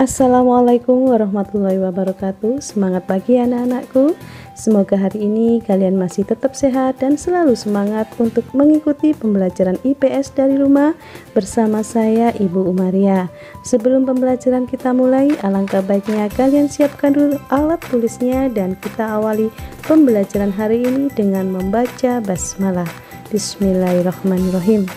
Assalamualaikum warahmatullahi wabarakatuh. Semangat pagi anak-anakku. Semoga hari ini kalian masih tetap sehat dan selalu semangat untuk mengikuti pembelajaran IPS dari rumah bersama saya Ibu Umaria. Sebelum pembelajaran kita mulai, alangkah baiknya kalian siapkan dulu alat tulisnya dan kita awali pembelajaran hari ini dengan membaca basmalah. Bismillahirrahmanirrahim.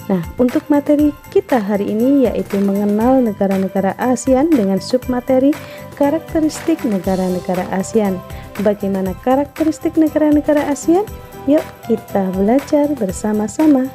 Nah, untuk materi kita hari ini yaitu mengenal negara-negara ASEAN dengan submateri karakteristik negara-negara ASEAN. Bagaimana karakteristik negara-negara ASEAN? Yuk kita belajar bersama-sama.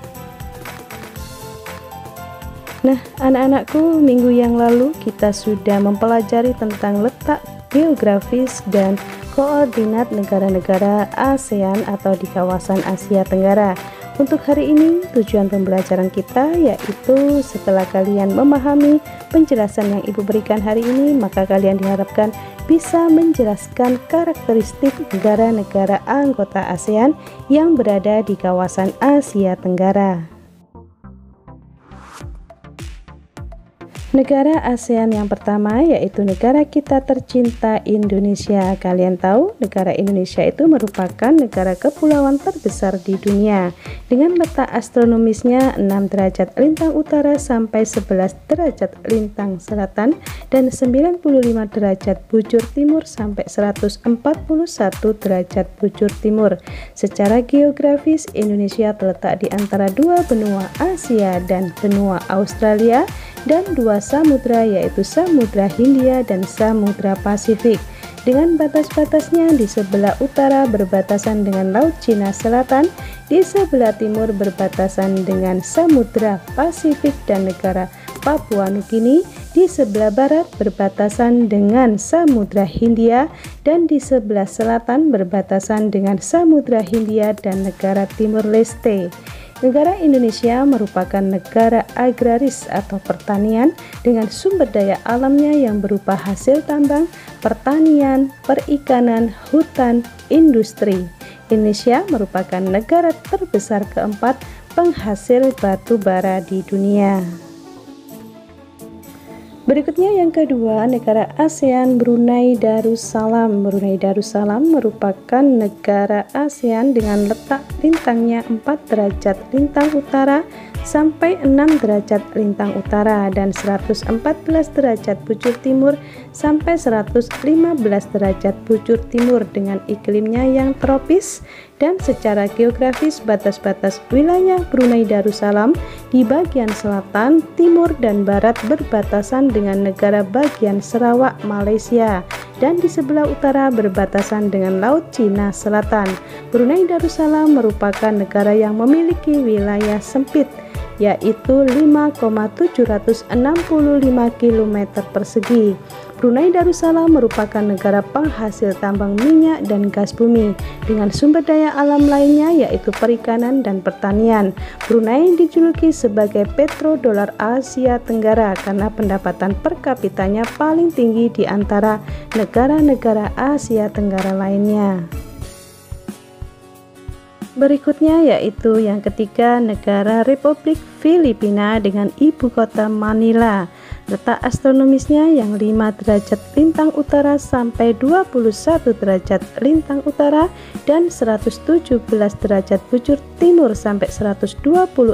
Nah, anak-anakku, minggu yang lalu kita sudah mempelajari tentang letak geografis dan koordinat negara-negara ASEAN atau di kawasan Asia Tenggara. Untuk hari ini tujuan pembelajaran kita yaitu setelah kalian memahami penjelasan yang Ibu berikan hari ini, maka kalian diharapkan bisa menjelaskan karakteristik negara-negara anggota ASEAN yang berada di kawasan Asia Tenggara. Negara ASEAN yang pertama yaitu negara kita tercinta Indonesia. Kalian tahu negara Indonesia itu merupakan negara kepulauan terbesar di dunia dengan letak astronomisnya 6 derajat lintang utara sampai 11 derajat lintang selatan dan 95 derajat bujur timur sampai 141 derajat bujur timur. Secara geografis Indonesia terletak di antara dua benua Asia dan benua Australia dan dua samudra yaitu Samudra Hindia dan Samudra Pasifik. Dengan batas-batasnya di sebelah utara berbatasan dengan Laut Cina Selatan, di sebelah timur berbatasan dengan Samudra Pasifik dan negara Papua Nugini, di sebelah barat berbatasan dengan Samudra Hindia dan di sebelah selatan berbatasan dengan Samudra Hindia dan negara Timur Leste. Negara Indonesia merupakan negara agraris atau pertanian dengan sumber daya alamnya yang berupa hasil tambang, pertanian, perikanan, hutan, industri. Indonesia merupakan negara terbesar keempat penghasil batu bara di dunia. Berikutnya yang kedua, negara ASEAN Brunei Darussalam. Brunei Darussalam merupakan negara ASEAN dengan letak lintangnya 4 derajat lintang utara sampai 6 derajat lintang utara dan 114 derajat bujur timur sampai 115 derajat bujur timur dengan iklimnya yang tropis. Dan secara geografis batas-batas wilayah Brunei Darussalam di bagian selatan, timur, dan barat berbatasan dengan negara bagian Sarawak, Malaysia, dan di sebelah utara berbatasan dengan Laut Cina Selatan. Brunei Darussalam merupakan negara yang memiliki wilayah sempit yaitu 5,765 km persegi. Brunei Darussalam merupakan negara penghasil tambang minyak dan gas bumi dengan sumber daya alam lainnya yaitu perikanan dan pertanian. Brunei dijuluki sebagai petrodolar Asia Tenggara karena pendapatan per kapitanya paling tinggi di antara negara-negara Asia Tenggara lainnya. Berikutnya yaitu yang ketiga, negara Republik Filipina dengan ibu kota Manila. Letak astronomisnya yang 5 derajat lintang utara sampai 21 derajat lintang utara dan 117 derajat bujur timur sampai 126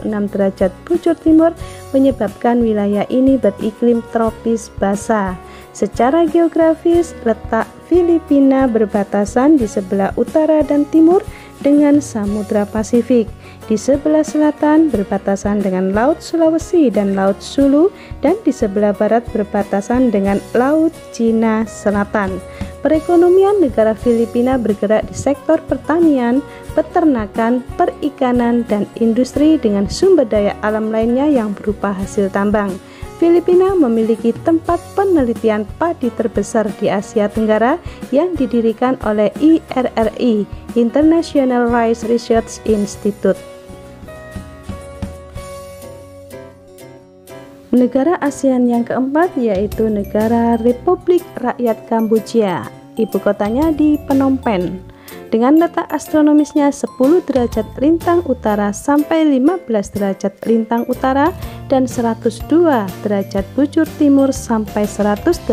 derajat bujur timur menyebabkan wilayah ini beriklim tropis basah. Secara geografis, letak Filipina berbatasan di sebelah utara dan timur dengan Samudra Pasifik. Di sebelah selatan berbatasan dengan Laut Sulawesi dan Laut Sulu dan di sebelah barat berbatasan dengan Laut Cina Selatan. Perekonomian negara Filipina bergerak di sektor pertanian, peternakan, perikanan, dan industri dengan sumber daya alam lainnya yang berupa hasil tambang. Filipina memiliki tempat penelitian padi terbesar di Asia Tenggara yang didirikan oleh IRRI, International Rice Research Institute. Negara ASEAN yang keempat yaitu negara Republik Rakyat Kamboja. Ibu kotanya di Phnom Penh. dengan letak astronomisnya 10 derajat lintang utara sampai 15 derajat lintang utara dan 102 derajat bujur timur sampai 108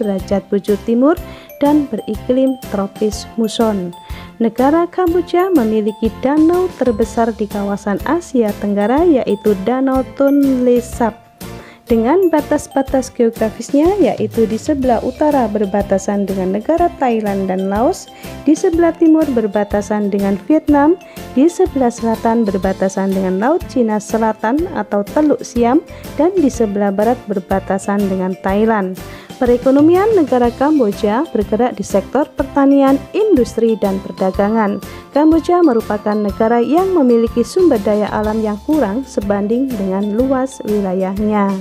derajat bujur timur dan beriklim tropis muson. Negara Kamboja memiliki danau terbesar di kawasan Asia Tenggara, yaitu Danau Tonle Sap, dengan batas-batas geografisnya yaitu di sebelah utara berbatasan dengan negara Thailand dan Laos, di sebelah timur berbatasan dengan Vietnam, di sebelah selatan berbatasan dengan Laut Cina Selatan atau Teluk Siam, dan di sebelah barat berbatasan dengan Thailand. Perekonomian negara Kamboja bergerak di sektor pertanian, industri, dan perdagangan. Kamboja merupakan negara yang memiliki sumber daya alam yang kurang sebanding dengan luas wilayahnya.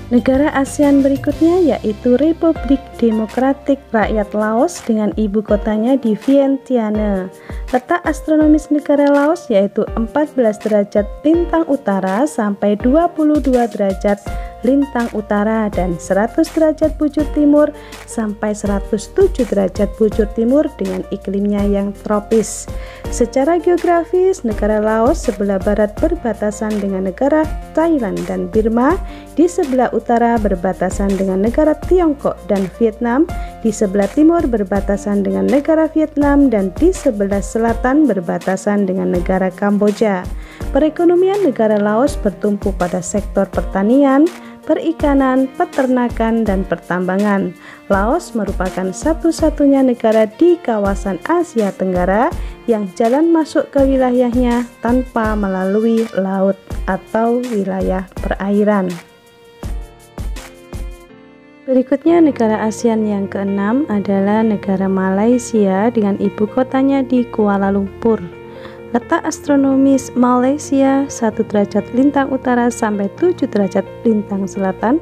Negara ASEAN berikutnya yaitu Republik Demokratik Rakyat Laos dengan ibu kotanya di Vientiane. Letak astronomis negara Laos yaitu 14 derajat lintang utara sampai 22 derajat lintang utara dan 100 derajat bujur timur sampai 107 derajat bujur timur dengan iklimnya yang tropis. Secara geografis, negara Laos sebelah barat berbatasan dengan negara Thailand dan Burma, di sebelah utara berbatasan dengan negara Tiongkok dan Vietnam, di sebelah timur berbatasan dengan negara Vietnam, dan di sebelah selatan berbatasan dengan negara Kamboja. Perekonomian negara Laos bertumpu pada sektor pertanian, perikanan, peternakan, dan pertambangan. Laos merupakan satu-satunya negara di kawasan Asia Tenggara yang jalan masuk ke wilayahnya tanpa melalui laut atau wilayah perairan. Berikutnya negara ASEAN yang keenam adalah negara Malaysia dengan ibu kotanya di Kuala Lumpur. Letak astronomis Malaysia 1 derajat lintang utara sampai 7 derajat lintang selatan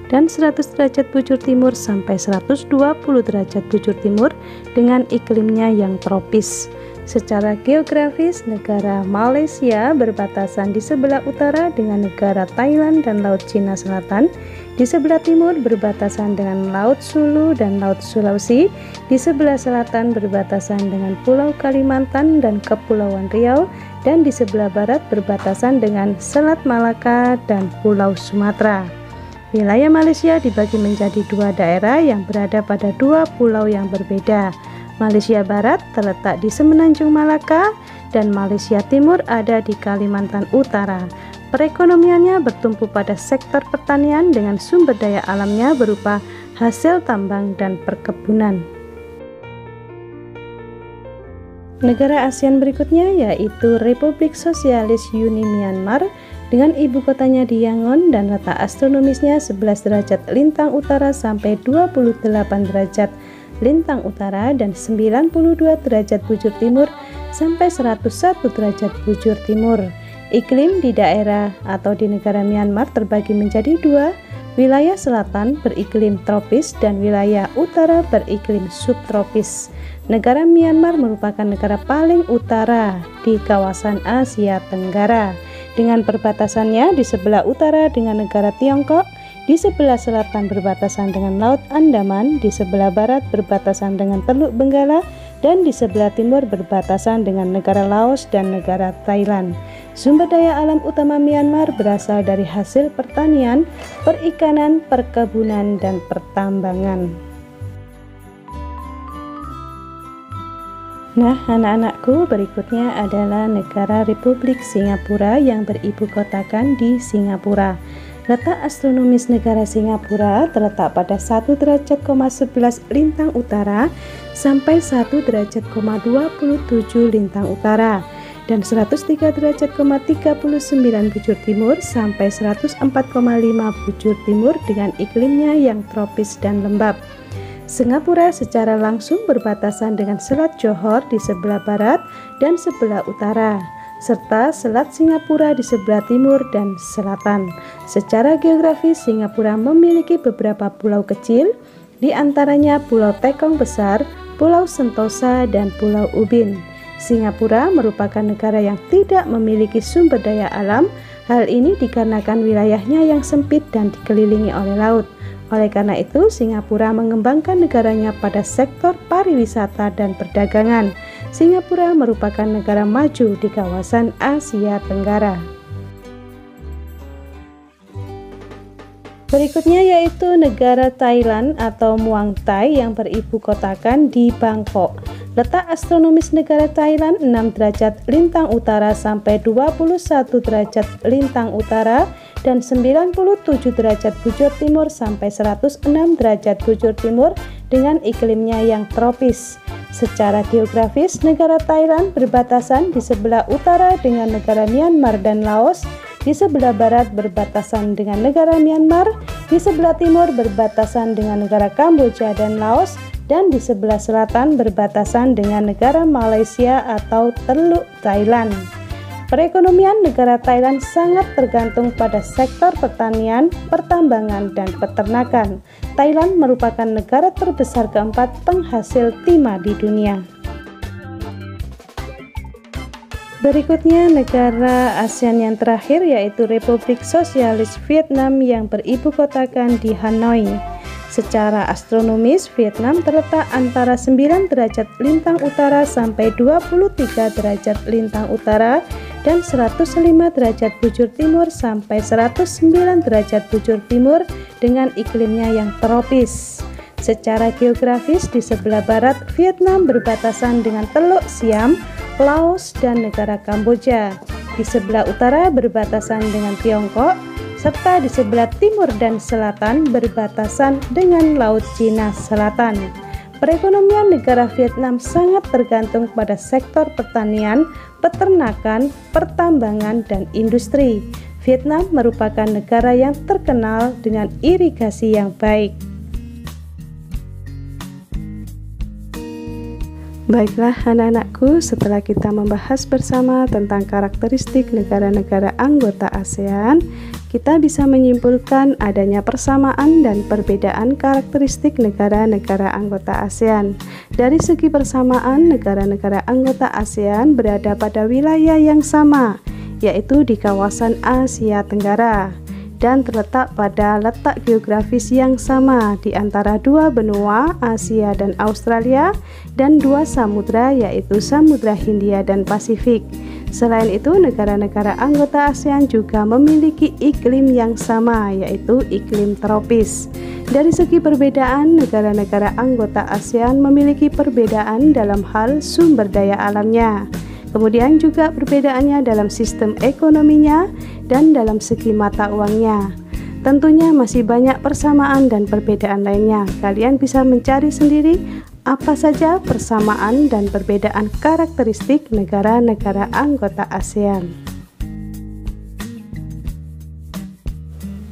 dan 100 derajat bujur timur sampai 120 derajat bujur timur dengan iklimnya yang tropis. Secara geografis, negara Malaysia berbatasan di sebelah utara dengan negara Thailand dan Laut Cina Selatan, di sebelah timur berbatasan dengan Laut Sulu dan Laut Sulawesi, di sebelah selatan berbatasan dengan Pulau Kalimantan dan Kepulauan Riau, dan di sebelah barat berbatasan dengan Selat Malaka dan Pulau Sumatera. Wilayah Malaysia dibagi menjadi dua daerah yang berada pada dua pulau yang berbeda. Malaysia Barat terletak di Semenanjung Malaka dan Malaysia Timur ada di Kalimantan Utara. Perekonomiannya bertumpu pada sektor pertanian dengan sumber daya alamnya berupa hasil tambang dan perkebunan. Negara ASEAN berikutnya yaitu Republik Sosialis Uni Myanmar dengan ibu kotanya di Yangon dan letak astronomisnya 11 derajat lintang utara sampai 28 derajat lintang utara dan 92 derajat bujur timur sampai 101 derajat bujur timur. Iklim di daerah atau di negara Myanmar terbagi menjadi dua, wilayah selatan beriklim tropis dan wilayah utara beriklim subtropis. Negara Myanmar merupakan negara paling utara di kawasan Asia Tenggara, dengan perbatasannya di sebelah utara dengan negara Tiongkok, di sebelah selatan berbatasan dengan Laut Andaman, di sebelah barat berbatasan dengan Teluk Benggala, dan di sebelah timur berbatasan dengan negara Laos dan negara Thailand. Sumber daya alam utama Myanmar berasal dari hasil pertanian, perikanan, perkebunan, dan pertambangan. Nah, anak-anakku, berikutnya adalah negara Republik Singapura yang beribu kotakan di Singapura. Letak astronomis negara Singapura terletak pada 1 derajat 11 lintang utara sampai 1 derajat 27 lintang utara dan 103 derajat 39 bujur timur sampai 104,5 bujur timur dengan iklimnya yang tropis dan lembab. Singapura secara langsung berbatasan dengan Selat Johor di sebelah barat dan sebelah utara, serta Selat Singapura di sebelah timur dan selatan. Secara geografis, Singapura memiliki beberapa pulau kecil, di antaranya Pulau Tekong Besar, Pulau Sentosa, dan Pulau Ubin. Singapura merupakan negara yang tidak memiliki sumber daya alam. Hal ini dikarenakan wilayahnya yang sempit dan dikelilingi oleh laut. Oleh karena itu, Singapura mengembangkan negaranya pada sektor pariwisata dan perdagangan. Singapura merupakan negara maju di kawasan Asia Tenggara. Berikutnya yaitu negara Thailand atau Muang Thai yang beribu kotakan di Bangkok. Letak astronomis negara Thailand 6 derajat lintang utara sampai 21 derajat lintang utara dan 97 derajat bujur timur sampai 106 derajat bujur timur dengan iklimnya yang tropis. Secara geografis, negara Thailand berbatasan di sebelah utara dengan negara Myanmar dan Laos, di sebelah barat berbatasan dengan negara Myanmar, di sebelah timur berbatasan dengan negara Kamboja dan Laos, dan di sebelah selatan berbatasan dengan negara Malaysia atau Teluk Thailand. Perekonomian negara Thailand sangat tergantung pada sektor pertanian, pertambangan, dan peternakan. Thailand merupakan negara terbesar keempat penghasil timah di dunia. Berikutnya negara ASEAN yang terakhir yaitu Republik Sosialis Vietnam yang beribu kotakan di Hanoi. Secara astronomis, Vietnam terletak antara 9 derajat lintang utara sampai 23 derajat lintang utara dan 105 derajat bujur timur sampai 109 derajat bujur timur dengan iklimnya yang tropis. Secara geografis, di sebelah barat Vietnam berbatasan dengan Teluk Siam, Laos, dan negara Kamboja. Di sebelah utara berbatasan dengan Tiongkok, serta di sebelah timur dan selatan berbatasan dengan Laut Cina Selatan. Perekonomian negara Vietnam sangat tergantung pada sektor pertanian, peternakan, pertambangan, dan industri. Vietnam merupakan negara yang terkenal dengan irigasi yang baik. Baiklah anak-anakku, setelah kita membahas bersama tentang karakteristik negara-negara anggota ASEAN, kita bisa menyimpulkan adanya persamaan dan perbedaan karakteristik negara-negara anggota ASEAN. Dari segi persamaan, negara-negara anggota ASEAN berada pada wilayah yang sama, yaitu di kawasan Asia Tenggara, dan terletak pada letak geografis yang sama di antara dua benua Asia dan Australia dan dua samudra yaitu Samudra Hindia dan Pasifik. Selain itu, negara-negara anggota ASEAN juga memiliki iklim yang sama yaitu iklim tropis. Dari segi perbedaan, negara-negara anggota ASEAN memiliki perbedaan dalam hal sumber daya alamnya. Kemudian juga perbedaannya dalam sistem ekonominya dan dalam segi mata uangnya. Tentunya masih banyak persamaan dan perbedaan lainnya. Kalian bisa mencari sendiri apa saja persamaan dan perbedaan karakteristik negara-negara anggota ASEAN.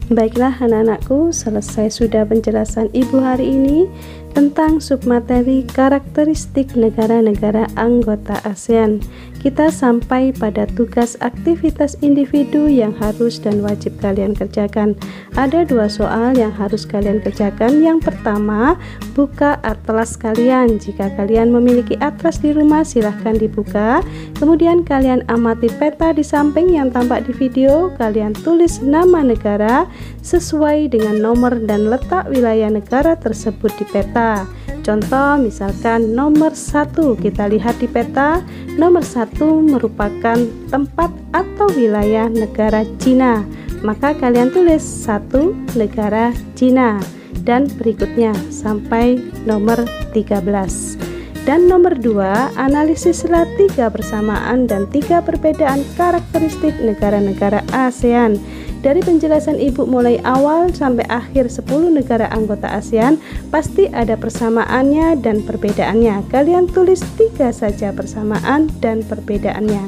Baiklah anak-anakku, selesai sudah penjelasan Ibu hari ini tentang submateri karakteristik negara-negara anggota ASEAN. Kita sampai pada tugas aktivitas individu yang harus dan wajib kalian kerjakan. Ada dua soal yang harus kalian kerjakan. Yang pertama, buka atlas kalian. Jika kalian memiliki atlas di rumah, silahkan dibuka. Kemudian kalian amati peta di samping yang tampak di video. Kalian tulis nama negara sesuai dengan nomor dan letak wilayah negara tersebut di peta. Contoh misalkan nomor 1, kita lihat di peta, nomor 1 merupakan tempat atau wilayah negara Cina. Maka kalian tulis 1 negara Cina dan berikutnya sampai nomor 13. Dan nomor 2, analisislah 3 persamaan dan 3 perbedaan karakteristik negara-negara ASEAN. Dari penjelasan Ibu mulai awal sampai akhir 10 negara anggota ASEAN, pasti ada persamaannya dan perbedaannya. Kalian tulis 3 saja persamaan dan perbedaannya.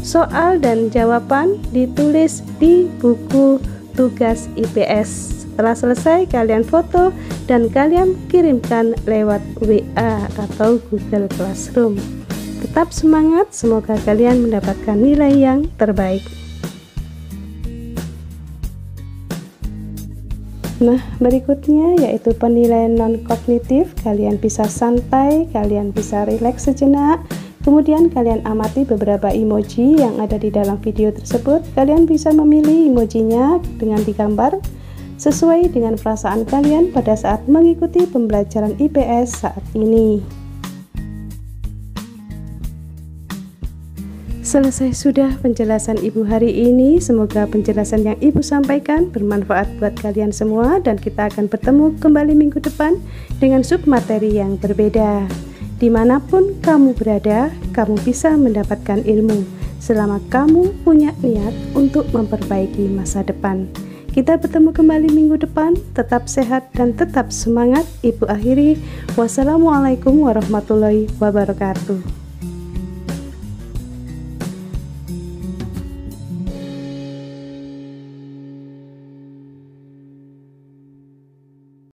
Soal dan jawaban ditulis di buku tugas IPS. Setelah selesai, kalian foto dan kalian kirimkan lewat WA atau Google Classroom. Tetap semangat, semoga kalian mendapatkan nilai yang terbaik. Nah, berikutnya yaitu penilaian non-kognitif. Kalian bisa santai, kalian bisa rileks sejenak. Kemudian kalian amati beberapa emoji yang ada di dalam video tersebut. Kalian bisa memilih emojinya dengan digambar. sesuai dengan perasaan kalian pada saat mengikuti pembelajaran IPS saat ini. Selesai sudah penjelasan Ibu hari ini. Semoga penjelasan yang Ibu sampaikan bermanfaat buat kalian semua, dan kita akan bertemu kembali minggu depan dengan submateri yang berbeda. Dimanapun kamu berada, kamu bisa mendapatkan ilmu selama kamu punya niat untuk memperbaiki masa depan. Kita bertemu kembali minggu depan. Tetap sehat dan tetap semangat. Ibu akhiri, wassalamualaikum warahmatullahi wabarakatuh.